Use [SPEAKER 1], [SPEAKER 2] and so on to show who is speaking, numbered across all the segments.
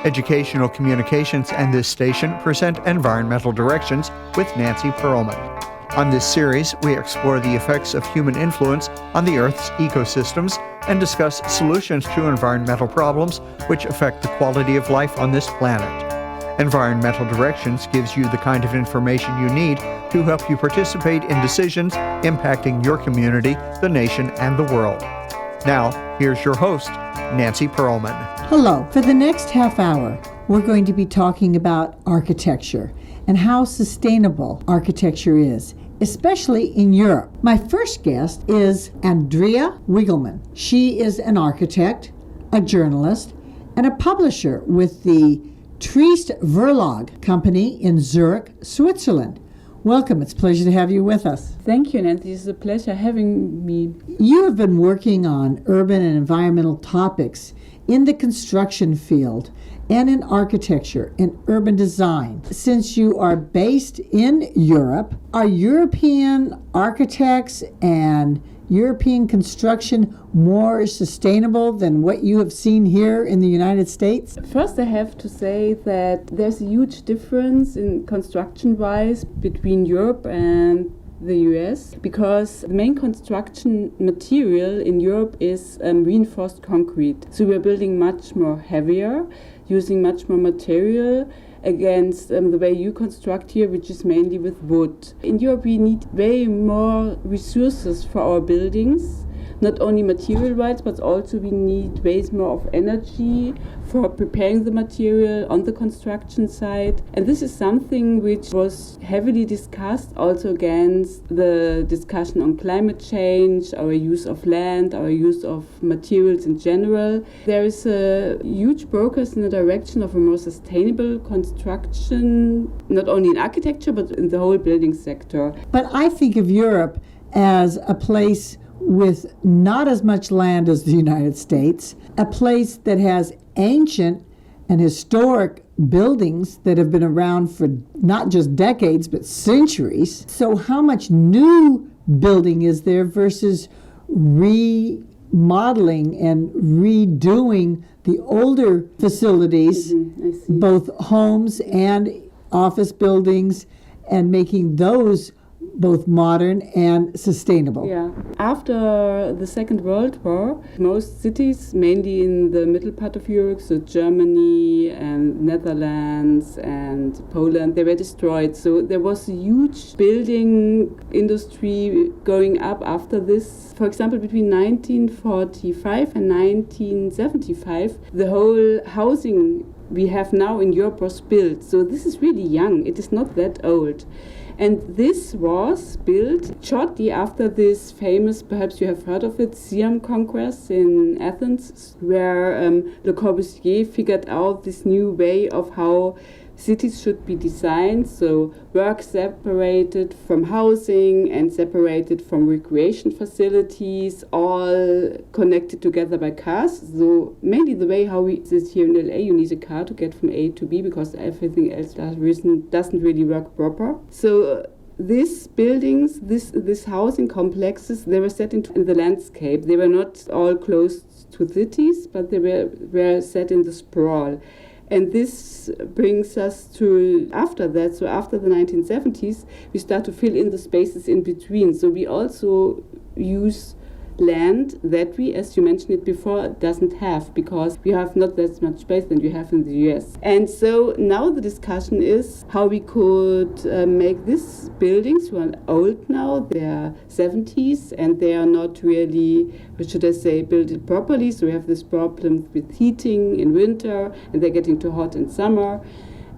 [SPEAKER 1] Educational Communications and this station present Environmental Directions with Nancy Perlman. On this series, we explore the effects of human influence on the Earth's ecosystems and discuss solutions to environmental problems which affect the quality of life on this planet. Environmental Directions gives you the kind of information you need to help you participate in decisions impacting your community, the nation, and the world. Now, here's your host, Nancy Perlman.
[SPEAKER 2] Hello. For the next half hour, we're going to be talking about architecture and how sustainable architecture is, especially in Europe. My first guest is Andrea Wiegelmann. She is an architect, a journalist, and a publisher with the Triest Verlag company in Zurich, Switzerland. Welcome. It's a pleasure to have you with us.
[SPEAKER 3] Thank you, Nancy. It's a pleasure having me.
[SPEAKER 2] You have been working on urban and environmental topics in the construction field and in architecture and urban design. Since you are based in Europe, are European architects and European construction more sustainable than what you have seen here in the United States?
[SPEAKER 3] First, I have to say that there's a huge difference in construction-wise between Europe and the US, because the main construction material in Europe is reinforced concrete. So we're building much more heavier, using much more material against the way you construct here, which is mainly with wood. In Europe, we need way more resources for our buildings, not only material-wise, but also we need ways more of energy for preparing the material on the construction site. And this is something which was heavily discussed also against the discussion on climate change, our use of land, our use of materials in general. There is a huge progress in the direction of a more sustainable construction, not only in architecture, but in the whole building sector.
[SPEAKER 2] But I think of Europe as a place with not as much land as the United States, a place that has ancient and historic buildings that have been around for not just decades, but centuries. So how much new building is there versus remodeling and redoing the older facilities, both homes and office buildings, and making those both modern and sustainable?
[SPEAKER 3] Yeah. After the Second World War, most cities, mainly in the middle part of Europe, so Germany and Netherlands and Poland, they were destroyed. So there was a huge building industry going up after this. For example, between 1945 and 1975, the whole housing we have now in Europe was built. So this is really young. It is not that old. And this was built shortly after this famous, perhaps you have heard of it, Siam Congress in Athens, where Le Corbusier figured out this new way of how cities should be designed. So work separated from housing and separated from recreation facilities, all connected together by cars. So mainly the way how we sit here in LA, you need a car to get from A to B because everything else doesn't really work proper. So these buildings, these housing complexes, they were set in the landscape. They were not all close to cities, but they were set in the sprawl. And this brings us to after that. So after the 1970s, we start to fill in the spaces in between. So we also use land that we, as you mentioned it before, doesn't have, because we have not that much space than we have in the US. And so now the discussion is how we could make these buildings, who are old now, they're 70s, and they are not really, what should I say, built it properly. So we have this problem with heating in winter, and they're getting too hot in summer.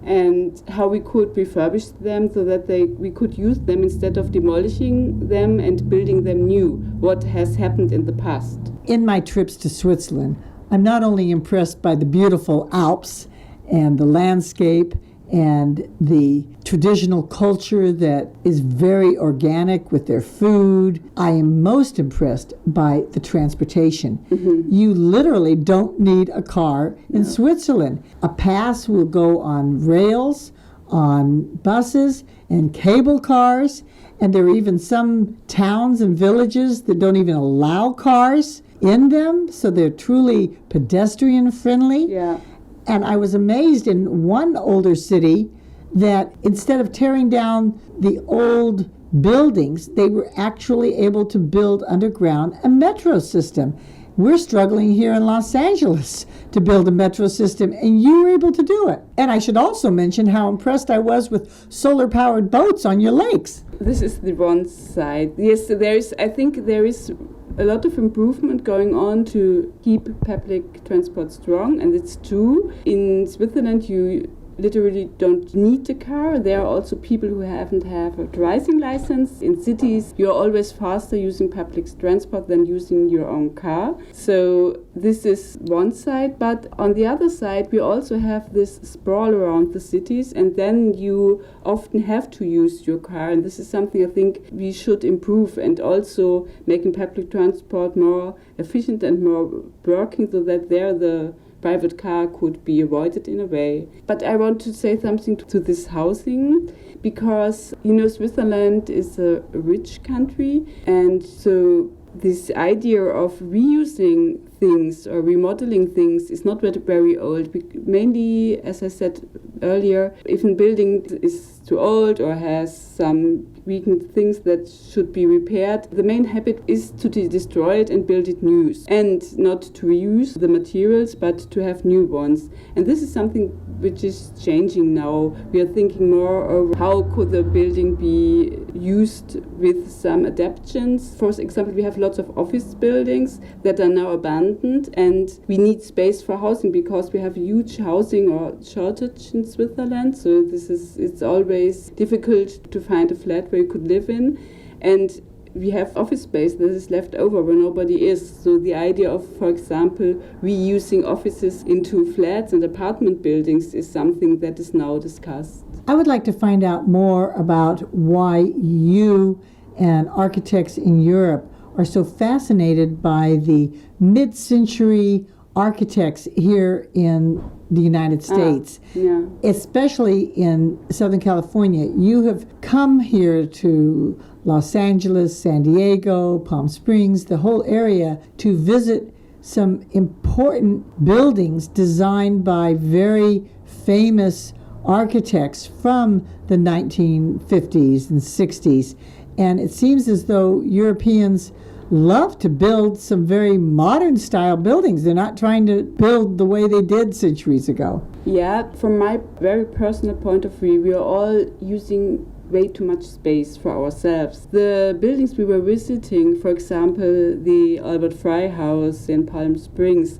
[SPEAKER 3] And how we could refurbish them so that we could use them instead of demolishing them and building them new, what has happened in the past.
[SPEAKER 2] In my trips to Switzerland, I'm not only impressed by the beautiful Alps and the landscape and the traditional culture that is very organic with their food. I am most impressed by the transportation. Mm-hmm. You literally don't need a car in Switzerland. A pass will go on rails, on buses, and cable cars, and there are even some towns and villages that don't even allow cars in them, so they're truly pedestrian friendly.
[SPEAKER 3] Yeah.
[SPEAKER 2] And I was amazed in one older city that instead of tearing down the old buildings, they were actually able to build underground a metro system. We're struggling here in Los Angeles to build a metro system, and you were able to do it. And I should also mention how impressed I was with solar-powered boats on your lakes.
[SPEAKER 3] This is the one side. Yes, I think there is a lot of improvement going on to keep public transport strong, and it's true. In Switzerland, you literally don't need a car. There are also people who haven't have a driving license. In cities, you're always faster using public transport than using your own car. So this is one side, but on the other side, we also have this sprawl around the cities, and then you often have to use your car, and this is something I think we should improve, and also making public transport more efficient and more working so that the private car could be avoided in a way. But I want to say something to this housing, because Switzerland is a rich country, and so this idea of reusing things or remodeling things is not very old. Mainly, as I said earlier, if a building is too old or has some weakened things that should be repaired, the main habit is to destroy it and build it new, and not to reuse the materials but to have new ones. And this is something which is changing now. We are thinking more of how could the building be used with some adaptations. For example, we have lots of office buildings that are now abandoned, and we need space for housing because we have a huge housing or shortage in Switzerland. So it's always difficult to find a flat where you could live in, and we have office space that is left over where nobody is. So the idea of, for example, reusing offices into flats and apartment buildings is something that is now discussed.
[SPEAKER 2] I would like to find out more about why you and architects in Europe are so fascinated by the mid-century architects here in the United States, especially in Southern California. You have come here to Los Angeles, San Diego, Palm Springs, the whole area, to visit some important buildings designed by very famous architects from the 1950s and 60s. And it seems as though Europeans love to build some very modern style buildings. They're not trying to build the way they did centuries ago.
[SPEAKER 3] Yeah, from my very personal point of view, we are all using way too much space for ourselves. The buildings we were visiting, for example, the Albert Frey House in Palm Springs,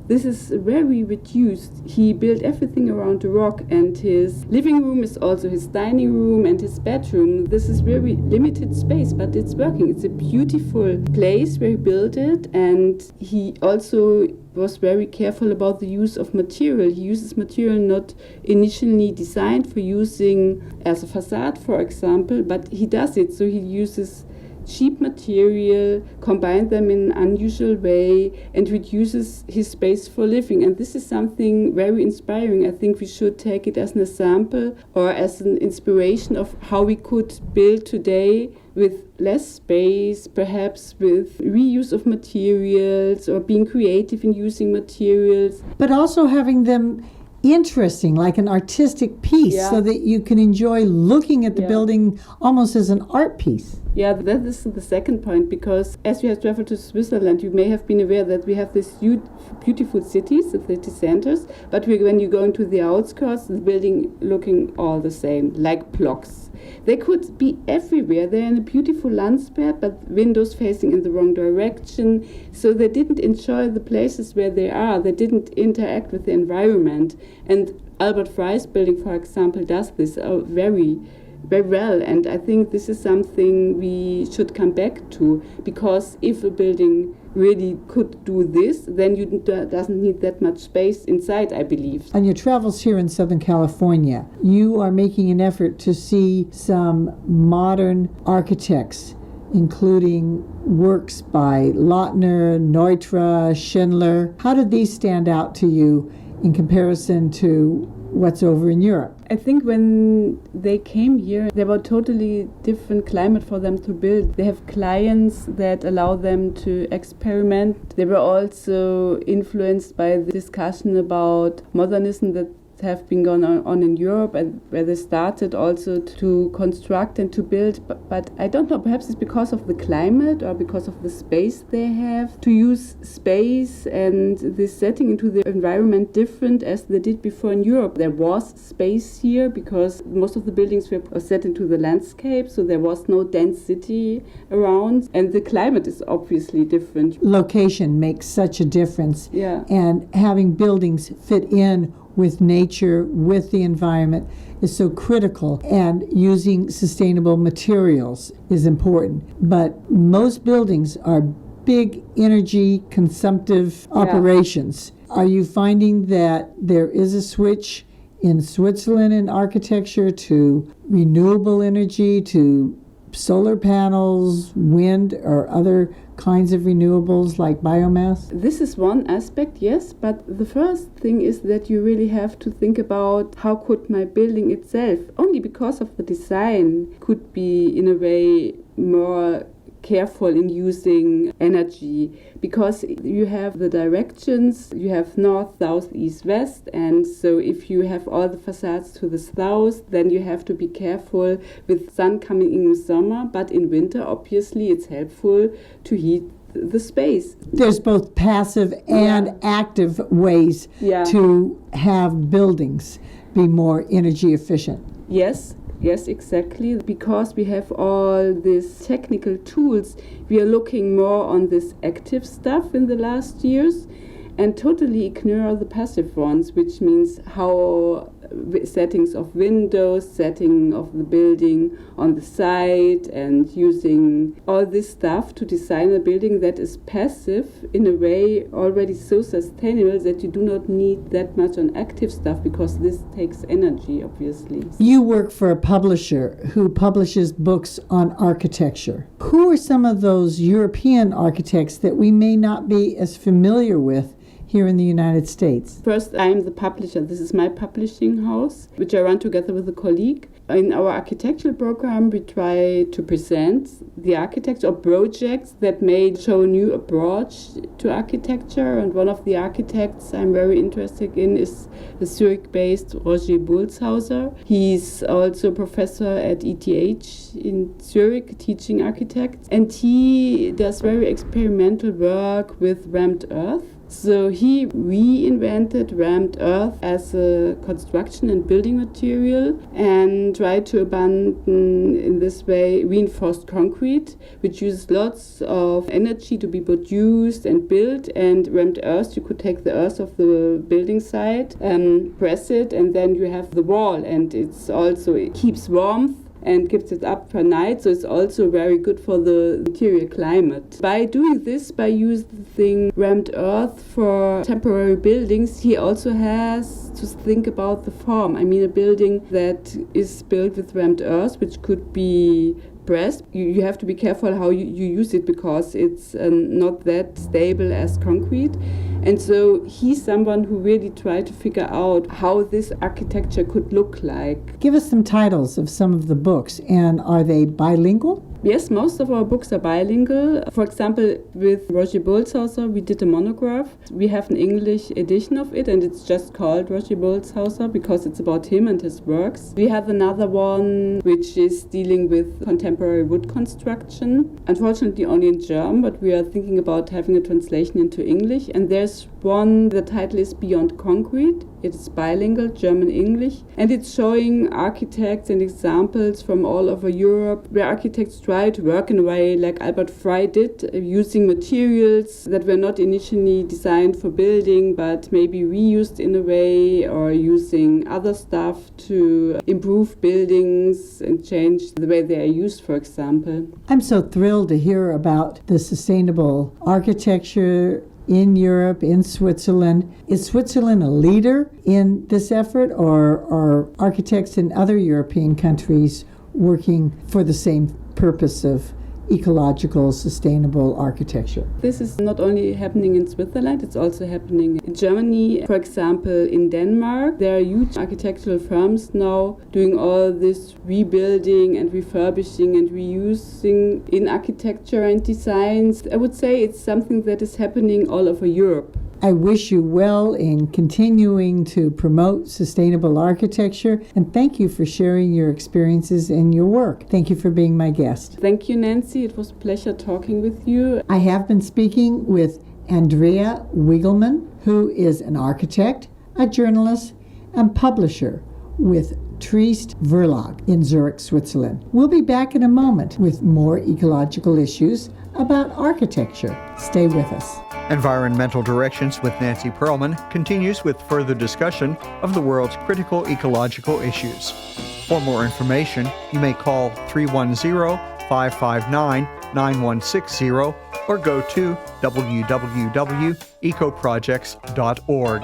[SPEAKER 3] this is very reduced. He built everything around the rock, and his living room is also his dining room and his bedroom. This is very limited space, but it's working. It's a beautiful place where he built it, and he also was very careful about the use of material. He uses material not initially designed for using as a facade, for example, but he does it. So he uses cheap material, combine them in an unusual way, and reduces his space for living. And this is something very inspiring. I think we should take it as an example or as an inspiration of how we could build today with less space, perhaps with reuse of materials or being creative in using materials.
[SPEAKER 2] But also having them interesting, like an artistic piece, so that you can enjoy looking at the building almost as an art piece.
[SPEAKER 3] Yeah, that is the second point, because as we have traveled to Switzerland, you may have been aware that we have these huge, beautiful cities, the city centers, but when you go into the outskirts, the building looking all the same, like blocks. They could be everywhere. They're in a beautiful landscape, but windows facing in the wrong direction. So they didn't enjoy the places where they are. They didn't interact with the environment. And Albert Frey's building, for example, does this very, very well. And I think this is something we should come back to, because if a building really could do this, then you doesn't need that much space inside, I believe.
[SPEAKER 2] On your travels here in Southern California, you are making an effort to see some modern architects, including works by Lautner, Neutra, Schindler. How did these stand out to you in comparison to what's over in Europe?
[SPEAKER 3] I think when they came here, there were totally different climate for them to build. They have clients that allow them to experiment. They were also influenced by the discussion about modernism that have been going on in Europe, and where they started also to construct and to build. But I don't know, perhaps it's because of the climate or because of the space they have to use space and this setting into the environment different as they did before in Europe. There was space here because most of the buildings were set into the landscape, so there was no dense city around, and the climate is obviously different.
[SPEAKER 2] Location makes such a difference.
[SPEAKER 3] Yeah.
[SPEAKER 2] And having buildings fit in with nature, with the environment, is so critical. And using sustainable materials is important. But most buildings are big energy consumptive operations. Are you finding that there is a switch in Switzerland in architecture to renewable energy, to solar panels, wind, or other kinds of renewables like biomass?
[SPEAKER 3] This is one aspect, yes, but the first thing is that you really have to think about how could my building itself, only because of the design, could be in a way more careful in using energy, because you have the directions, you have north, south, east, west, and so if you have all the facades to the south, then you have to be careful with sun coming in summer, but in winter obviously it's helpful to heat the space.
[SPEAKER 2] There's both passive and active ways to have buildings be more energy efficient.
[SPEAKER 3] Yes, exactly. Because we have all these technical tools, we are looking more on this active stuff in the last years and totally ignore the passive ones, which means how settings of windows, setting of the building on the side, and using all this stuff to design a building that is passive in a way already so sustainable that you do not need that much on active stuff, because this takes energy, obviously.
[SPEAKER 2] You work for a publisher who publishes books on architecture. Who are some of those European architects that we may not be as familiar with here in the United States?
[SPEAKER 3] First, I'm the publisher. This is my publishing house, which I run together with a colleague. In our architectural program, we try to present the architects or projects that may show a new approach to architecture. And one of the architects I'm very interested in is the Zurich-based Roger Bolzhauser. He's also a professor at ETH in Zurich, teaching architects. And he does very experimental work with rammed earth. So he reinvented rammed earth as a construction and building material and tried to abandon, in this way, reinforced concrete, which uses lots of energy to be produced and built. And rammed earth, you could take the earth of the building site, press it, and then you have the wall. And it keeps warmth and keeps it up per night, so it's also very good for the interior climate. By doing this, by using rammed earth for temporary buildings, he also has to think about the form. I mean, a building that is built with rammed earth, which could be pressed, you have to be careful how you use it, because it's not that stable as concrete. And so he's someone who really tried to figure out how this architecture could look like.
[SPEAKER 2] Give us some titles of some of the books, and are they bilingual?
[SPEAKER 3] Yes, most of our books are bilingual. For example, with Roger Bolzhauser, we did a monograph. We have an English edition of it, and it's just called Roger Bolzhauser because it's about him and his works. We have another one which is dealing with contemporary wood construction. Unfortunately, only in German, but we are thinking about having a translation into English. And there's one, the title is Beyond Concrete. It's bilingual, German-English, and it's showing architects and examples from all over Europe where architects try to work in a way like Albert Frey did, using materials that were not initially designed for building but maybe reused in a way, or using other stuff to improve buildings and change the way they are used, for example.
[SPEAKER 2] I'm so thrilled to hear about the sustainable architecture in Europe, in Switzerland. Is Switzerland a leader in this effort, or are architects in other European countries working for the same purpose of ecological, sustainable architecture?
[SPEAKER 3] This is not only happening in Switzerland, it's also happening in Germany. For example, in Denmark, there are huge architectural firms now doing all this rebuilding and refurbishing and reusing in architecture and designs. I would say it's something that is happening all over Europe.
[SPEAKER 2] I wish you well in continuing to promote sustainable architecture, and thank you for sharing your experiences and your work. Thank you for being my guest.
[SPEAKER 3] Thank you, Nancy. It was a pleasure talking with you.
[SPEAKER 2] I have been speaking with Andrea Wiegelmann, who is an architect, a journalist, and publisher with Triest Verlag in Zurich, Switzerland. We'll be back in a moment with more ecological issues about architecture. Stay with us.
[SPEAKER 1] Environmental Directions with Nancy Perlman continues with further discussion of the world's critical ecological issues. For more information, you may call 310-559-9160 or go to www.ecoprojects.org.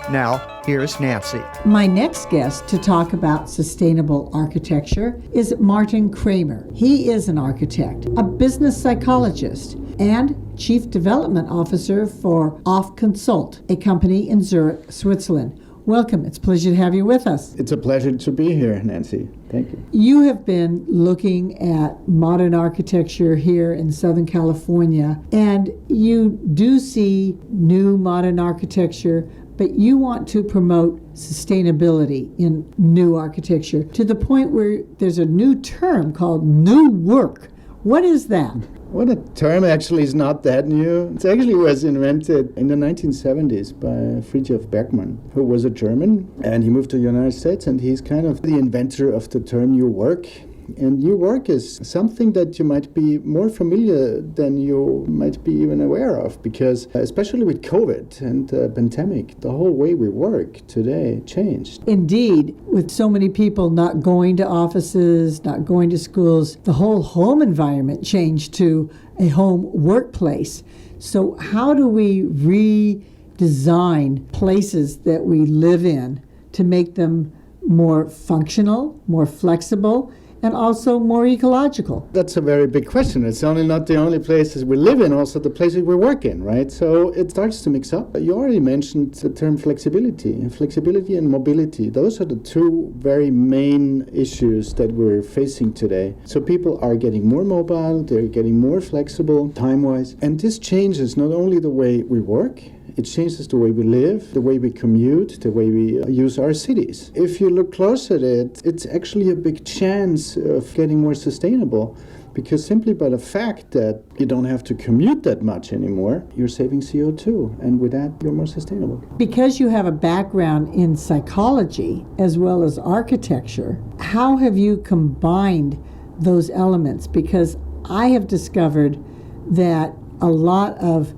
[SPEAKER 1] Now, here's Nancy.
[SPEAKER 2] My next guest to talk about sustainable architecture is Martin Krammer. He is an architect, a business psychologist, and Chief Development Officer for Off Consult, a company in Zurich, Switzerland. Welcome. It's a pleasure to have you with us.
[SPEAKER 4] It's a pleasure to be here, Nancy. Thank you.
[SPEAKER 2] You have been looking at modern architecture here in Southern California, and you do see new modern architecture, but you want to promote sustainability in new architecture to the point where there's a new term called new work. What is that?
[SPEAKER 4] Well, the term actually is not that new. It actually was invented in the 1970s by Friedrich Bergmann, who was a German, and he moved to the United States, and he's kind of the inventor of the term new work. And new work is something that you might be more familiar than you might be even aware of, because especially with COVID and the pandemic, the whole way we work today changed.
[SPEAKER 2] Indeed, with so many people not going to offices, not going to schools, the whole home environment changed to a home workplace. So how do we redesign places that we live in to make them more functional, more flexible, and also more ecological?
[SPEAKER 4] That's a very big question. It's not the only places we live in, also the places we work in, right? So it starts to mix up. You already mentioned the term flexibility. Flexibility and mobility. Those are the two very main issues that we're facing today. So people are getting more mobile, they're getting more flexible time-wise. And this changes not only the way we work, it changes the way we live, the way we commute, the way we use our cities. If you look close at it, it's actually a big chance of getting more sustainable, because simply by the fact that you don't have to commute that much anymore, you're saving CO2, and with that, you're more sustainable.
[SPEAKER 2] Because you have a background in psychology as well as architecture, how have you combined those elements? Because I have discovered that a lot of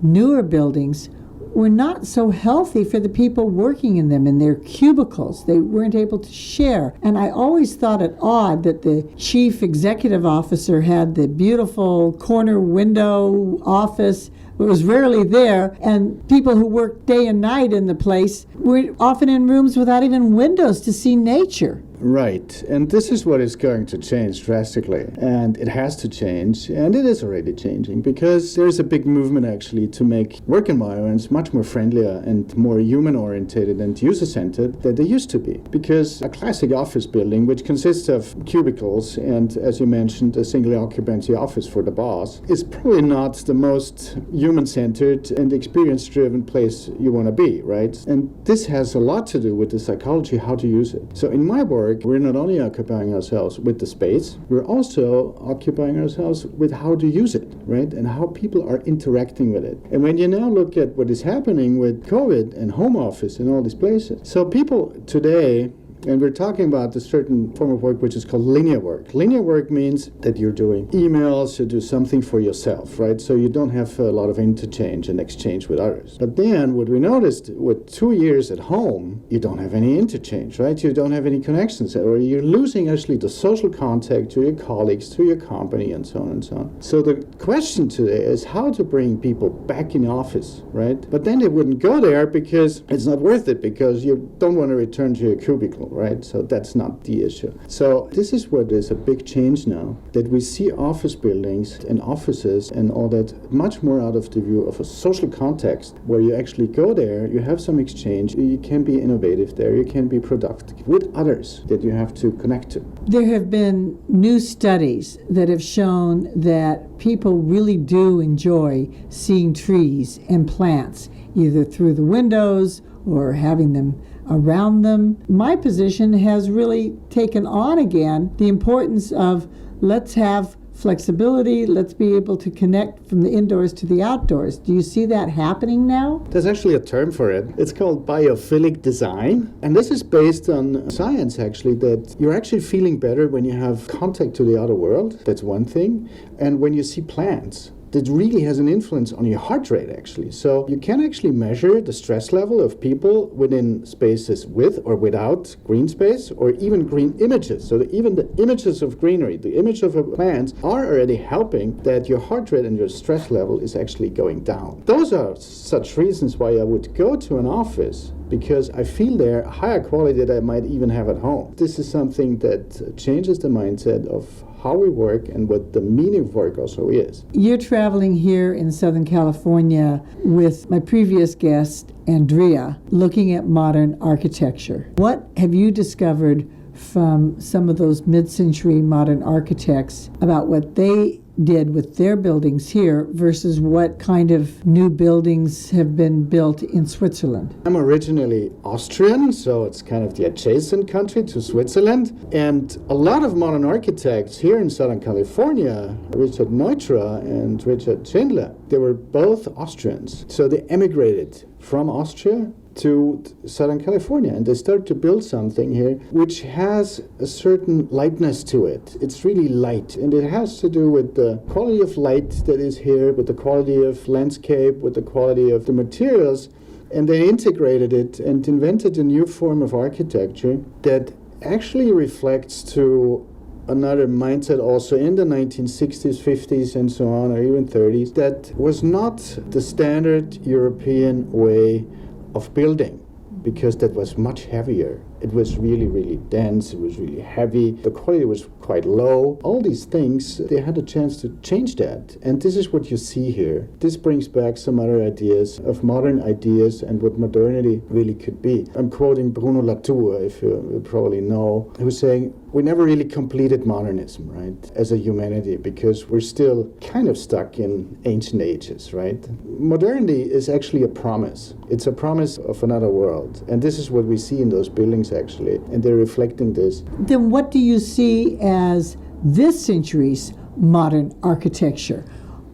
[SPEAKER 2] newer buildings were not so healthy for the people working in them, in their cubicles. They weren't able to share. And I always thought it odd that the chief executive officer had the beautiful corner window office. It was rarely there, and people who worked day and night in the place were often in rooms without even windows to see nature.
[SPEAKER 4] Right, and this is what is going to change drastically, and it has to change, and it is already changing, because there's a big movement actually to make work environments much more friendlier and more human-oriented and user-centered than they used to be. Because a classic office building, which consists of cubicles and, as you mentioned, a single occupancy office for the boss, is probably not the most human-centered and experience-driven place you want to be, right? And this has a lot to do with the psychology, how to use it. So in my work, we're not only occupying ourselves with the space, we're also occupying ourselves with how to use it, right? And how people are interacting with it. And when you now look at what is happening with COVID and home office and all these places, so people today, and we're talking about a certain form of work which is called linear work. Linear work means that you're doing emails, you do something for yourself, right? So you don't have a lot of interchange and exchange with others. But then what we noticed with 2 years at home, you don't have any interchange, right? You don't have any connections, or you're losing actually the social contact to your colleagues, to your company, and so on and so on. So the question today is how to bring people back in the office, right? But then they wouldn't go there because it's not worth it, because you don't want to return to your cubicle, right? So that's not the issue. So this is where there's a big change now, that we see office buildings and offices and all that much more out of the view of a social context, where you actually go there, you have some exchange, you can be innovative there, you can be productive with others that you have to connect to.
[SPEAKER 2] There have been new studies that have shown that people really do enjoy seeing trees and plants, either through the windows or having them around them. My position has really taken on again the importance of let's have flexibility, let's be able to connect from the indoors to the outdoors. Do you see that happening now?
[SPEAKER 4] There's actually a term for it. It's called biophilic design. And this is based on science, actually, that you're actually feeling better when you have contact to the outer world. That's one thing. And when you see plants, that really has an influence on your heart rate, actually. So you can actually measure the stress level of people within spaces with or without green space, or even green images. So even the images of greenery, the image of a plant, are already helping that your heart rate and your stress level is actually going down. Those are such reasons why I would go to an office, because I feel there a higher quality that I might even have at home. This is something that changes the mindset of how we work and what the meaning of work also is.
[SPEAKER 2] You're traveling here in Southern California with my previous guest, Andrea, looking at modern architecture. What have you discovered from some of those mid-century modern architects about what they did with their buildings here versus what kind of new buildings have been built in Switzerland?
[SPEAKER 4] I'm originally Austrian, so it's kind of the adjacent country to Switzerland. And a lot of modern architects here in Southern California, Richard Neutra and Richard Schindler, they were both Austrians. So they emigrated from Austria to Southern California, and they started to build something here which has a certain lightness to it. It's really light, and it has to do with the quality of light that is here, with the quality of landscape, with the quality of the materials, and they integrated it and invented a new form of architecture that actually reflects to another mindset also in the 1960s, 50s, and so on, or even 30s, that was not the standard European way of building, because that was much heavier. It was really, really dense, it was really heavy, the quality was quite low. All these things, they had a chance to change that. And this is what you see here. This brings back some other ideas of modern ideas and what modernity really could be. I'm quoting Bruno Latour, if you probably know, who's saying, we never really completed modernism, right, as a humanity, because we're still kind of stuck in ancient ages, right? Modernity is actually a promise. It's a promise of another world. And this is what we see in those buildings, actually, and they're reflecting this.
[SPEAKER 2] Then what do you see as this century's modern architecture?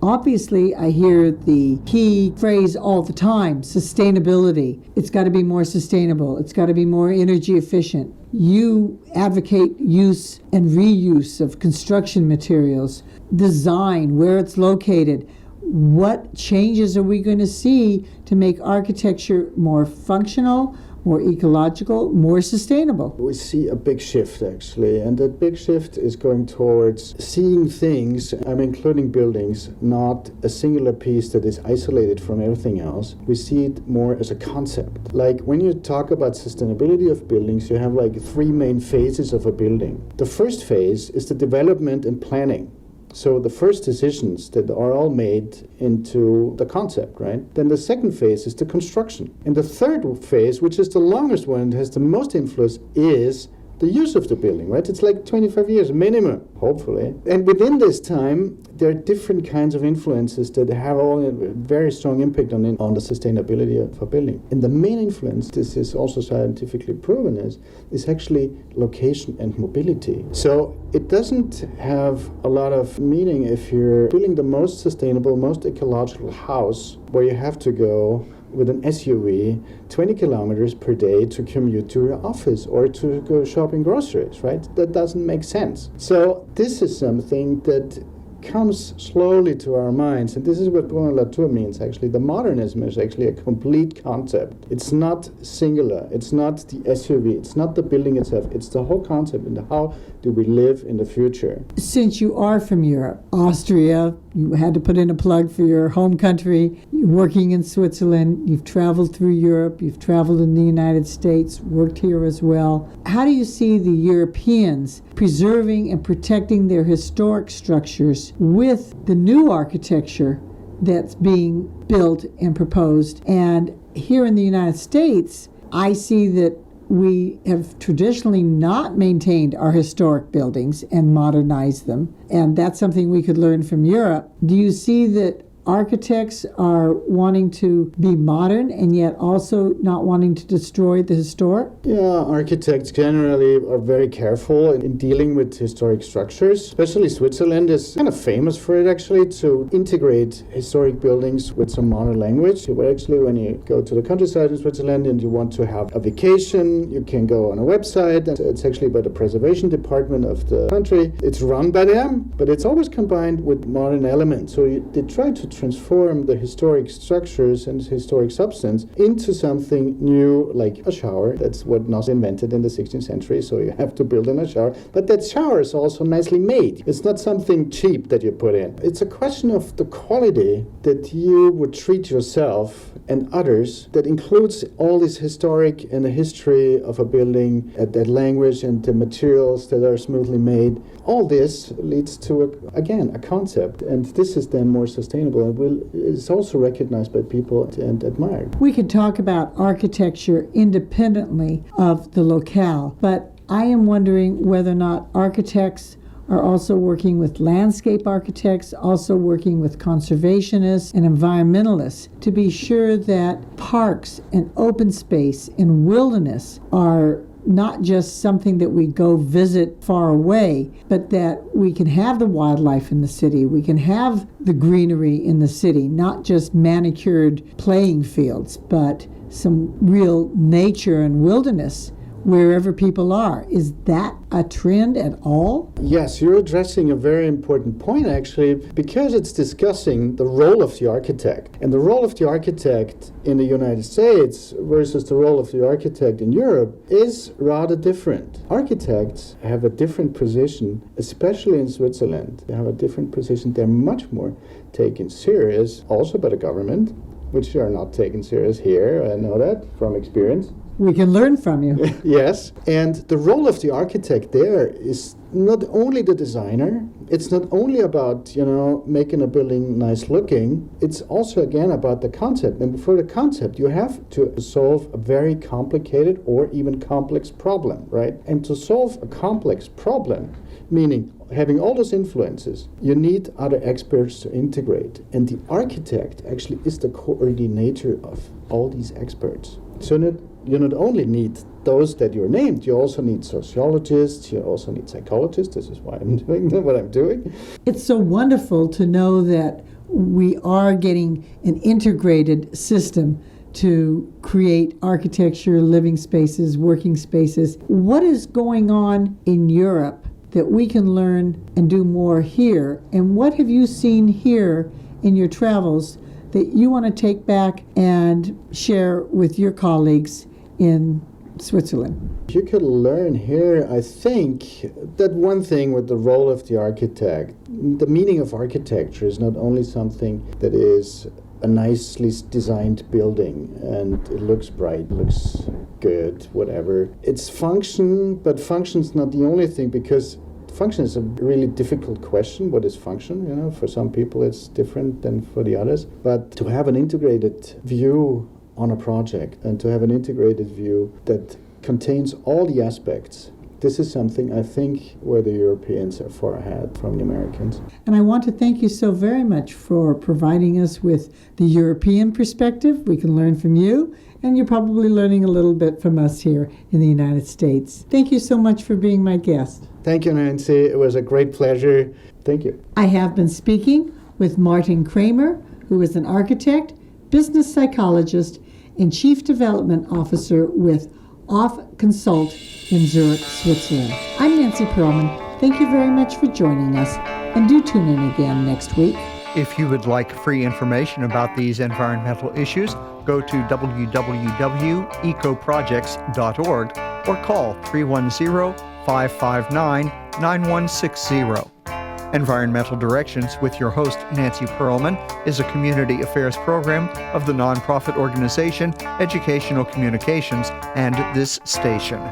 [SPEAKER 2] Obviously, I hear the key phrase all the time, sustainability. It's got to be more sustainable. It's got to be more energy efficient. You advocate use and reuse of construction materials, design, where it's located. What changes are we going to see to make architecture more functional, more ecological, more sustainable?
[SPEAKER 4] We see a big shift, actually, and that big shift is going towards seeing things, I'm including buildings, not a singular piece that is isolated from everything else. We see it more as a concept. Like when you talk about sustainability of buildings, you have like three main phases of a building. The first phase is the development and planning. So the first decisions that are all made into the concept, right? Then the second phase is the construction. And the third phase, which is the longest one and has the most influence, is the use of the building, right? It's like 25 years minimum, hopefully. And within this time, there are different kinds of influences that have all a very strong impact on the sustainability of a building. And the main influence, this is also scientifically proven, is actually location and mobility. So it doesn't have a lot of meaning if you're building the most sustainable, most ecological house where you have to go with an SUV 20 kilometers per day to commute to your office or to go shopping groceries, right? That doesn't make sense. So this is something that comes slowly to our minds, and this is what Bruno Latour means actually. The modernism is actually a complete concept. It's not singular, it's not the SUV, it's not the building itself, it's the whole concept and how do we live in the future.
[SPEAKER 2] Since you are from Europe, Austria, you had to put in a plug for your home country, you're working in Switzerland, you've traveled through Europe, you've traveled in the United States, worked here as well. How do you see the Europeans preserving and protecting their historic structures with the new architecture that's being built and proposed? And here in the United States, I see that we have traditionally not maintained our historic buildings and modernized them, and that's something we could learn from Europe. Do you see that architects are wanting to be modern and yet also not wanting to destroy the historic?
[SPEAKER 4] Yeah, architects generally are very careful in dealing with historic structures. Especially Switzerland is kind of famous for it actually, to integrate historic buildings with some modern language. Actually, when you go to the countryside in Switzerland and you want to have a vacation, you can go on a website. It's actually by the preservation department of the country. It's run by them, but it's always combined with modern elements. So they try to transform the historic structures and historic substance into something new, like a shower. That's what was invented in the 16th century, so you have to build in a shower. But that shower is also nicely made. It's not something cheap that you put in. It's a question of the quality that you would treat yourself and others that includes all this historic and the history of a building, that language and the materials that are smoothly made. All this leads to, a concept, and this is then more sustainable and is also recognized by people and admired.
[SPEAKER 2] We could talk about architecture independently of the locale, but I am wondering whether or not architects are also working with landscape architects, also working with conservationists and environmentalists to be sure that parks and open space and wilderness are not just something that we go visit far away, but that we can have the wildlife in the city, we can have the greenery in the city, not just manicured playing fields, but some real nature and wilderness wherever people are. Is that a trend at all?
[SPEAKER 4] Yes, you're addressing a very important point actually, because it's discussing the role of the architect. And the role of the architect in the United States versus the role of the architect in Europe is rather different. Architects have a different position, especially in Switzerland. They have a different position. They're much more taken serious, also by the government, which are not taken serious here. I know that from experience.
[SPEAKER 2] We can learn from you.
[SPEAKER 4] Yes, and the role of the architect there is not only the designer, it's not only about, making a building nice looking, it's also again about the concept. And for the concept, you have to solve a very complicated or even complex problem, right? And to solve a complex problem, meaning having all those influences, you need other experts to integrate. And the architect actually is the coordinator of all these experts. So you not only need those that you're named, you also need sociologists, you also need psychologists. This is why I'm doing what I'm doing.
[SPEAKER 2] It's so wonderful to know that we are getting an integrated system to create architecture, living spaces, working spaces. What is going on in Europe that we can learn and do more here? And what have you seen here in your travels that you want to take back and share with your colleagues in Switzerland?
[SPEAKER 4] You could learn here, I think, that one thing with the role of the architect, the meaning of architecture is not only something that is a nicely designed building and it looks bright, looks good, whatever. It's function, but function's not the only thing, because function is a really difficult question. What is function? For some people it's different than for the others. But to have an integrated view on a project and to have an integrated view that contains all the aspects, this is something I think where the Europeans are far ahead from the Americans.
[SPEAKER 2] And I want to thank you so very much for providing us with the European perspective. We can learn from you, and you're probably learning a little bit from us here in the United States. Thank you so much for being my guest.
[SPEAKER 4] Thank you, Nancy. It was a great pleasure. Thank you.
[SPEAKER 2] I have been speaking with Martin Krammer, who is an architect, business psychologist, and Chief Development Officer with Off Consult in Zurich, Switzerland. I'm Nancy Perlman. Thank you very much for joining us. And do tune in again next week.
[SPEAKER 1] If you would like free information about these environmental issues, go to www.ecoprojects.org or call 310-559-9160. Environmental Directions with your host, Nancy Perlman, is a community affairs program of the nonprofit organization Educational Communications and this station.